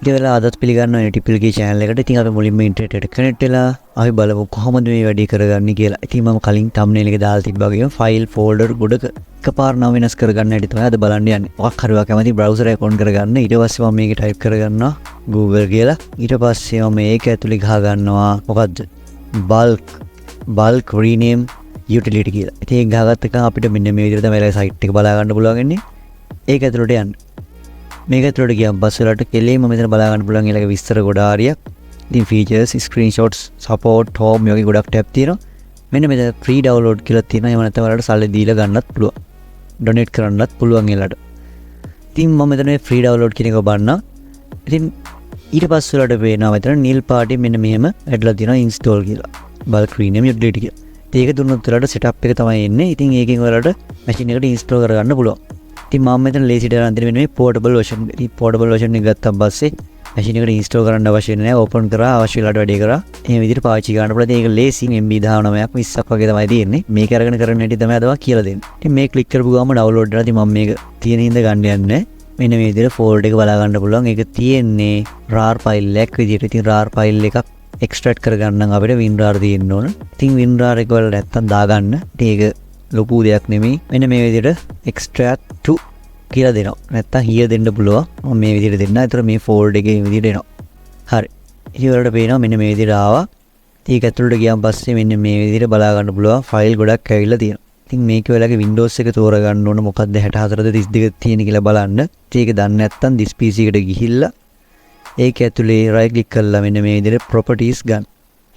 ඉතින් වෙලා අදත් පිළිගන්න Anytiplk channel එකට. ඉතින් අපි මුලින්ම ඉන්ටර්නෙට් එකට කනෙක්ට් වෙලා අපි බලමු කොහොමද මේ වැඩේ කරගන්නේ කියලා. ඉතින් මම කලින් thumbnail එක දාලා තිබ්බා වගේම ෆයිල් ෆෝල්ඩර් ගොඩක එකපාර නම් වෙනස් කරගන්න හැටි තමයි අද බලන්න යන්නේ. මොකක් හරි කැමති browser එක on කරගන්න. ඊට පස්සේ මම මේක type කරගන්නවා Google කියලා. ඊට පස්සේ මම මේක ඇතුලේ ගහ ගන්නවා මොකද්ද? bulk rename utility කියලා. ඉතින් ඒක ගහගත්ත එක අපිට මෙන්න මේ විදිහට තමයි site එක බලා ගන්න පුළුවන් වෙන්නේ. ඒක ඇතුලට යන්න. මේක ඇතුලට ගියාම බස්සලට කෙලෙම මෙතන බලා ගන්න පුළුවන් ඊළඟ විස්තර ගොඩ ආරියක්. ඉතින් features, screenshots, support, home යෝගි ගොඩක් ටැබ් තියෙනවා. මෙන්න මෙතන free download කියලා තියෙනවා. එහෙම නැත්නම් ඔයාලට සල්ලි දීලා ගන්නත් පුළුවන්. donate කරන්නත් පුළුවන් ඒලට. ඉතින් මම මෙතන මේ free download කියන එක බලනවා. ඉතින් ඊට පස්සේ වලට පේනවා මෙතන නිල් පාටි මෙන්න මෙහෙම ඇඩලා තියෙනවා install කියලා. bulk rename utility කියලා. ඉතින් ඒක දුන්නොත් ඔයාලට setup එක තමයි එන්නේ. ඉතින් ඒකෙන් ඔයාලට machine එකට install කරගන්න පුළුවන්. ඉතින් මම මෙතන ලේසියට අරන් තියෙන මේ portable version. ඉතින් portable version එක ගත්තා පස්සේ machine එකට install කරන්න අවශ්‍ය නැහැ. open කරා අවශ්‍ය වෙලාවට වැඩේ කරා. එහෙම විදිහට පාවිච්චි කරන්න පුළුවන්. ඒක ලේසි MB 19ක් 20ක් වගේ තමයි තියෙන්නේ. මේක අරගෙන කරන්න හැටි තමයි අදවා කියලා දෙන්නේ. ඉතින් මේ ක්ලික් කරපු ගමන් download වෙනවා. ඉතින් මම මේක තියෙන හින්දා ගන්න යන්නේ. මෙන්න මේ විදිහට folder එක බලා ගන්න පුළුවන්. ඒක තියෙන්නේ rar file එකක් විදිහට. ඉතින් rar file එකක් extract කරගන්න නම් අපිට WinRAR තියෙන්න ඕන. ඉතින් WinRAR එක වල නැත්තම් දාගන්න. ඉතින් ඒක ලොකු දෙයක් නෙමෙයි. මෙන්න මේ විදිහට extract to කියලා දෙනවා. නැත්තම් here දෙන්න පුළුවන්. මම මේ විදිහට දෙන්න. ඒතර මේ folder එකේ මේ විදිහට එනවා. හරි. ඉතින් වලට පේනවා මෙන්න මේ විදිහට ආවා. ඉතින් ඒක ඇතුළට ගියාන් පස්සේ මෙන්න මේ විදිහට බලා ගන්න පුළුවන්. ෆයිල් ගොඩක් ඇවිල්ලා තියෙනවා. ඉතින් මේක වෙලාවේ Windows එක තෝරගන්න ඕන මොකක්ද 64ද 32ද තියෙන කියලා බලන්න. ඉතින් ඒක දන්නේ නැත්තම් this PC එකට ගිහිල්ලා ඒක ඇතුලේ right click කරලා මෙන්න මේ විදිහට properties ගන්න.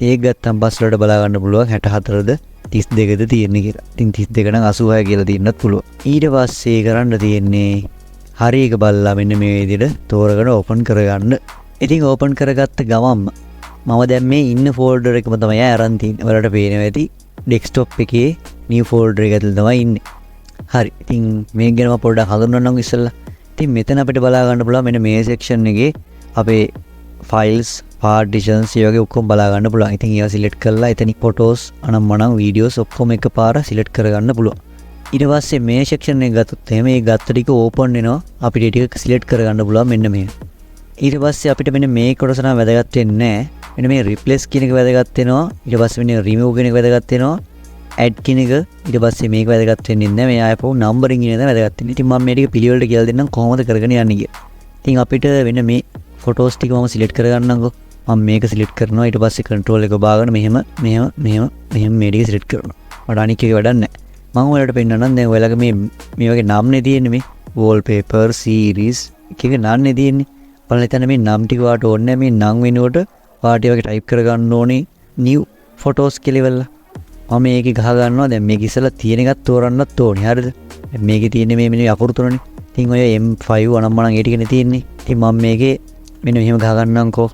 ඒක ගත්තම පස්සේ වලට බලා ගන්න පුළුවන් 64ද 32ද තියෙන්නේ කියලා. ඉතින් 32 නම් 86 කියලා තියෙන්නත් පුළුවන්. ඊට පස්සේ කරන්න තියෙන්නේ හරි එක බලලා මෙන්න මේ විදිහට තෝරගෙන open කරගන්න. ඉතින් open කරගත්ත ගමන්ම මම දැන් මේ ඉන්න folder එකම තමයි අරන් තියෙන්නේ. ඔයාලට පේනවා ඇති desktop එකේ new folder එක ඇතුළේ තමයි ඉන්නේ. හරි. ඉතින් මේක ගැන මම පොඩ්ඩක් හඳුන්වන්නම් ඉස්සෙල්ලා. ඉතින් මෙතන අපිට බලා ගන්න පුළුවන් මෙන්න මේ section එකේ අපේ files, partitions ඒ වගේ ඔක්කොම බලා ගන්න පුළුවන්. ඉතින් ඒවා select කරලා එතන photos, අනම්මනම් videos ඔක්කොම එකපාර select කරගන්න පුළුවන්. ඊට පස්සේ මේ section එක ගත්තොත් එහෙම ඒ ගත්ත ටික open වෙනවා. අපිට ටික select කරගන්න පුළුවන් මෙන්න මේ. ඊට පස්සේ අපිට මෙන්න මේ කොටස නම් වැදගත් වෙන්නේ නැහැ. මෙන්න මේ replace කියන එක වැදගත් වෙනවා. ඊට පස්සේ මෙන්න remove කියන එක වැදගත් වෙනවා. add කියන එක ඊට පස්සේ මේක වැදගත් වෙන්නේ නැහැ. මේ ආයපෝ numbering කියන එක වැදගත් වෙන්නේ. ඉතින් මම මේ ටික පිළිවෙලට කියලා දෙන්නම් කොහොමද කරගෙන යන්නේ කියලා. ඉතින් අපිට වෙන මේ photos ටික මම select කරගන්නම්කෝ. මම මේක select කරනවා. ඊට පස්සේ control එක බාගෙන මෙහෙම මේ ටික select කරනවා. මට අනික් එක වැඩක් නැහැ. මම ඔයාලට පෙන්නන්නම් දැන් ඔයාලගේ මේ වගේ නම් නේ තියෙන්නේ මේ wallpaper series එක නම් නේ තියෙන්නේ. බලන්න හිතන්න මේ නම් ටික වාට ඕනේ මේ නම් වෙනුවට වාට වගේ type කරගන්න ඕනේ new photos කියලා ඉවරලා. මම මේක ගහ ගන්නවා. දැන් මේක ඉස්සලා තියෙන එකක් තෝරන්නත් ඕනේ. හරිද? මේකේ තියෙන්නේ මේ මෙන්න අකුරු තුනනේ. ඉතින් ඔය M5 අනම්මනම් ඒ ටිකනේ තියෙන්නේ. ඉතින් මම මේකේ මෙන්න මෙහෙම ගහ ගන්නම්කෝ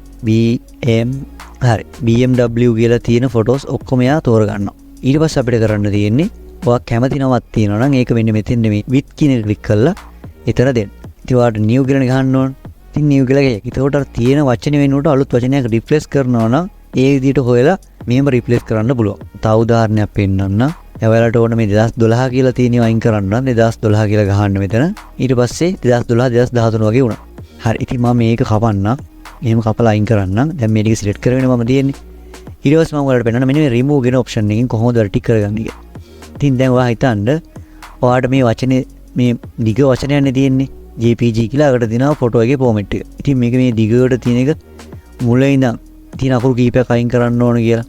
BMW කියලා තියෙන ෆොටෝස් ඔක්කොම යා තෝරගන්නවා. ඊට පස්සේ අපිට කරන්න තියෙන්නේ ඔයා කැමති නමක් තියෙනවා නම් ඒක මෙන්න මෙතෙන් මේ with කියන එක ක්ලික් කරලා එතන දෙන්න. ඉතින් ඔයාට new කියලා ගහන්න ඕන. ඉතින් new කියලා ගියා. ඒකට තියෙන වචනේ වෙනුවට අලුත් වචනයක් රිප්ලේස් කරනවා නම් ඒ විදිහට හොයලා මෙහෙම රිප්ලේස් කරන්න පුළුවන්. තව උදාහරණයක් පෙන්නන්න. ඔයාලට ඕන මේ 2012 කියලා තියෙනවා අයින් කරන්න නම් 2012 කියලා ගහන්න මෙතන. ඊට පස්සේ 2012 2013 වගේ වුණා. හරි. ඉතින් මම මේක කපන්න. එහෙම කපලා අයින් කරන්න. දැන් මේ ටික සිලෙක්ට් කරගෙන මම තියෙන්නේ. ඊට පස්සේ මම ඔයාලට පෙන්නන්න මෙන්න මේ remove කියන option එකෙන් කොහොමද ඔයාලා ටික කරගන්නේ කියලා. ඉතින් දැන් ඔයා හිතන්න ඔයාට මේ වචනේ මේ දිග වචනයක්නේ තියෙන්නේ. JPG කියලා අකට දෙනවා ෆොටෝ එකේ ෆෝමැට් එක. ඉතින් මේක මේ දිගට තියෙන එක මුලින් ඉඳන් තියෙන අකුරු කීපයක් අයින් කරන්න ඕන කියලා.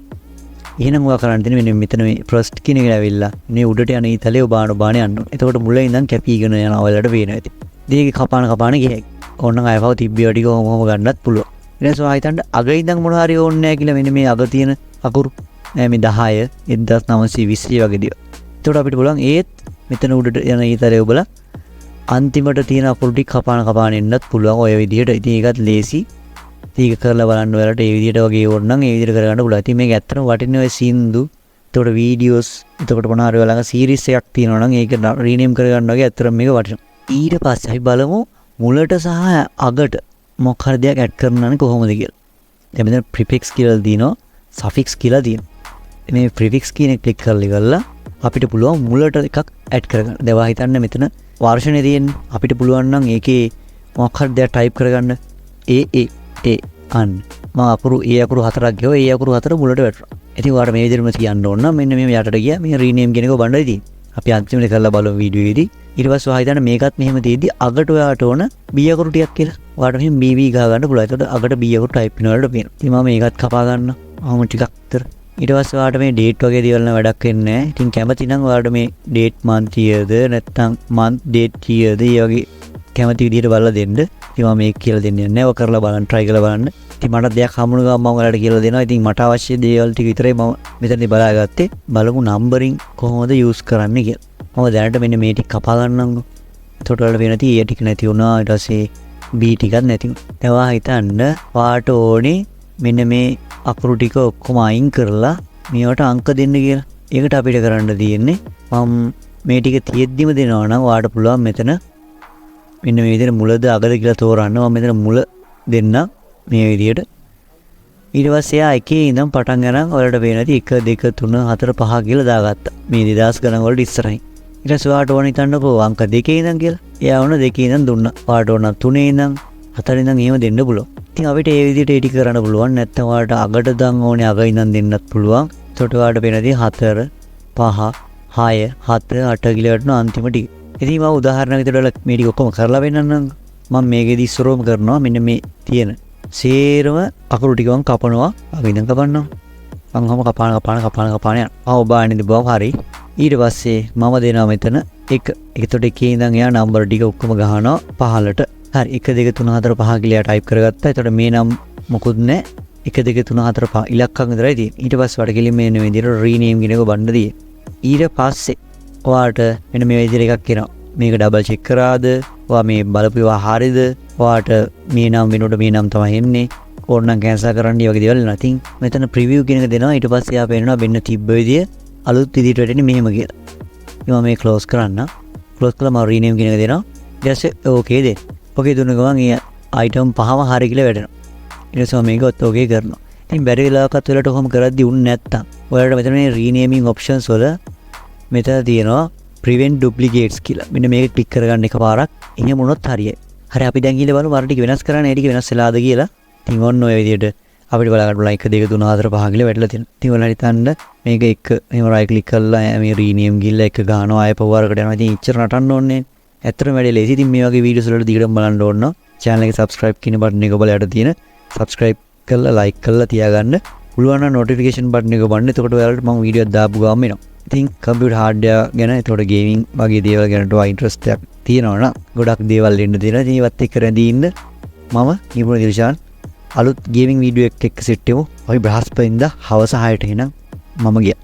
එහෙනම් ඔයා කරන්න තියෙන්නේ මෙන්න මෙතන මේ first කියන එක ඇවිල්ලා මේ උඩට යන ඊතලේ ඔබාන යන්න ඕන. එතකොට මුලින් ඉඳන් කැපීගෙන යනවා ඔයාලට පේනවා ඇති. ඉතින් ඒක කපාන ගියයි. ඕනනම් අයවව තිබ්බේ ටික කොහොම ගන්නත් පුළුවන්. ඊට පස්සේ හිතන්න අග ඉඳන් මොන හරි ඕනේ නැහැ කියලා මෙන්න මේ අග තියෙන අකුරු මේ 10 1920 වගේ දේවල්. එතකොට අපිට පුළුවන් ඒත් මෙතන උඩට යන ඊතරේ ඔබලා අන්තිමට තියෙන අකුරු ටික කපාන එන්නත් පුළුවන් ඔය විදිහට. ඉතින් ඒකත් ලේසි. ඒක කරලා බලන්න ඔයාලට ඒ විදිහට වගේ ඕනනම් ඒ විදිහට කරගන්න පුළුවන්. ඉතින් මේක ඇත්තටම වටින ඔය සින්දු, එතකොට වීඩියෝස්, එතකොට මොන හරි ඔයාලගේ සීරීස් එකක් තියෙනවා නම් ඒක රීනේම් කරගන්න වගේ ඇත්තටම මේක වටිනවා. ඊට පස්සේ අපි බලමු මුලට සහ අගට මොකක් හරි දෙයක් ඇඩ් කරනවා නම් කොහොමද කියලා. දැන් මෙතන prefix කියලා දිනනවා, suffix කියලා දිනනවා. මේ prefix කියන එක ක්ලික් කරලා ඉවරලා අපිට පුළුවන් මුලට එකක් ඇඩ් කරගන්න. දැන් ඔයා හිතන්න මෙතන වර්ෂනේ තියෙන්නේ. අපිට පුළුවන් නම් ඒකේ මොකක් හරි දෙයක් ටයිප් කරගන්න. ඒ අන්න මම අකුරු ඒ අකුරු හතරක් ගියෝ ඒ අකුරු හතර මුලට වැටුණා. ඉතින් ඔයාලට මේ විදිහටම කියන්න ඕන නම් මෙන්න මේ යටට ගියා මේ රීනේම් කියන එක බණ්ඩයි තියෙන්නේ. අපි අන්තිමට කරලා බලමු වීඩියෝ එකේදී. ඊට පස්සේ ඔයා හිතන්න මේකත් මෙහෙම තියෙද්දි අගට ඔයාට ඕන B අකුරු ටිකක් කියලා. ඔයාට මෙහෙම BB ගහ ගන්න පුළුවන්. ඒකට අගට B අකුරු ටයිප් වෙන වලට පේනවා. ඉතින් මම මේකත් කපා ගන්නවා. අවම ටිකක් විතර. ඊට පස්සේ ඔයාට මේ ඩේට් වගේ දේවල් නම් වැඩක් වෙන්නේ නැහැ. ඉතින් කැමති නම් ඔයාට මේ ඩේට් month yearද නැත්නම් month date yearද ඒ වගේ කැමති විදිහට බලලා දෙන්න. ඉතින් මම මේක කියලා දෙන්නේ නැහැ. ඔය කරලා බලන්න try කරලා බලන්න. ඉතින් මට දෙයක් හම්බුන ගමන් මම ඔයාලට කියලා දෙනවා. ඉතින් මට අවශ්‍ය දේවල් ටික විතරයි මම මෙතනදී බලාගත්තේ. බලමු නම්බරින් කොහොමද යූස් කරන්නේ කියලා. මම දැනට මෙන්න මේ ටික කපා ගන්නම්කෝ. එතකොට වල වෙන තියෙ ටික නැති වුණා. ඊට පස්සේ B ටිකක් නැති වුණා. දැන් ඔයා හිතන්න වාට ඕනේ මෙන්න මේ අකුරු ටික ඔක්කොම අයින් කරලා මේවට අංක දෙන්න කියලා. ඒකට අපිට කරන්න තියෙන්නේ මම මේ ටික තියෙද්දිම දෙනවා නම් ඔයාට පුළුවන් මෙතන මෙන්න මේ විදිහට මුලද අගද කියලා තෝරන්න. මම මෙතන මුල දෙන්න මේ විදිහට. ඊට පස්සේ එයා එකේ ඉඳන් පටන් ගන්න ඔයාලට පේන ඇති 1 2 3 4 5 කියලා දාගත්තා. මේ 2000 ගණන් වලට ඉස්සරහින්. ඊට පස්සේ ඔයාට ඕන හිතන්නකෝ අංක 2 ඉඳන් කියලා. එයා ඕන 2 ඉඳන් දුන්නා. ඔයාට ඕන 3 ඉඳන් 4 ඉඳන් එහෙම දෙන්න පුළුවන්. ඉතින් අපිට ඒ විදිහට ඒ ටික කරන්න පුළුවන්. නැත්නම් ඔයාලට අගට දන් ඕනේ අග ඉඳන් දෙන්නත් පුළුවන්. එතකොට ඔයාලට පේනදී 4 5 6 7 8 කියලා වටන අන්තිම ටික. ඉතින් මම උදාහරණයක් විදිහට මේ ටික ඔක්කොම කරලා වෙන්නන්නම්. මම මේකෙදි ඉස්සරෝම කරනවා මෙන්න මේ තියෙන සේරම අකුරු ටික මම කපනවා. අග ඉඳන් කපන්නවා. මම හැම කපාන යනවා. ඔබානින්ද බව හරි. ඊට පස්සේ මම දෙනවා මෙතන 1. එතකොට එකේ ඉඳන් එයා නම්බර් ටික ඔක්කොම ගහනවා 15ට. හරි 1 2 3 4 5 කියලා ටයිප් කරගත්තා. එතකොට මේ නම් මොකුත් නැහැ. 1 2 3 4 5 ඉලක්කම් විතරයි තියෙන්නේ. ඊට පස්සේ වට කෙලින් මේ විදිහට රීනේම් කියන එක බණ්ඩ දී. ඊට පස්සේ ඔයාට මෙන්න මේ විදිහට එකක් එනවා. මේක ඩබල් චෙක් කරාද? ඔයා මේ බලපුවා හරියද? ඔයාට මේ නම් වෙනකොට මේ නම් තමයි එන්නේ. ඕනනම් කැන්සල් කරන්න වගේ දේවල් එනවා. ඉතින් මෙතන ප්‍රිවිව් කියන එක දෙනවා. ඊට පස්සේ ආ පේනවා වෙන්න තිබ්බ විදිය අලුත් විදිහට වැටෙන්නේ මෙහෙම කියලා. ඉතින් මම මේ ක්ලෝස් කරන්න. ක්ලෝස් කළා මම රීනේම් කියන එක දෙනවා. ඊට පස්සේ ඕකේ දෙන්න. ඕකේ දුන්න ගමන් ඒ අයිටම් පහම හරිය කියලා වැටෙනවා. ඊට පස්සේ මම මේකත් ඕකේ කරනවා. ඉතින් බැරි වෙලාවකත් වෙලට කොහොම කරද්දි උන්නේ නැත්තම් ඔයාලට මෙතන මේ රීනේමින් ඔප්ෂන්ස් වල මෙතන තියෙනවා prevent duplicates කියලා. මෙන්න මේක ක්ලික් කරගන්න එකපාරක්. එහෙම වුණොත් හරියයි. හරි අපි දැන් ගිහලා බලමු අර ටික වෙනස් කරන්න ඒ ටික වෙනස් වෙලාද කියලා. ඉතින් ඔන්න ඔය විදිහට අපිට බලා ගන්න පුළුවන් 1 2 3 4 5 කියලා වැටලා තියෙනවා. ඉතින් ඔයාලා හිතන්න මේක එක එහෙම රයිට් ක්ලික් කරලා මේ රීනේම් ගිහලා එක ගන්නවා ආයෙ පවරකට යනවා. ඉතින් ඉච්චර නටන්න ඕනේ. ඇත්තටම වැඩේ ලේසි. ඉතින් මේ වගේ වීඩියෝස් වලට දිගටම බලන්න ඕන නම් channel එක subscribe කියන බටන් එක බලලා යට තියෙන subscribe කරලා like කරලා තියාගන්න. පුළුවන් නම් notification button එක බලන්න. එතකොට ඔයාලට මම වීඩියෝ එකක් දාපු ගාම එනවා. ඉතින් computer hardware ගැන එතකොට gaming වගේ දේවල් ගැනට ඔයා interest එකක් තියෙනවා නම් ගොඩක් දේවල් එන්න තියෙනවා. ඉතින් ඒවත් එක්ක රැඳී ඉන්න මම නිපුණ දිල්ෂාන් අලුත් ගේමින් වීඩියෝ එකක් එක්ක සෙට් වෙමු. අපි බ්‍රහස්පතින්දා හවස 6ට එන මම ගියා.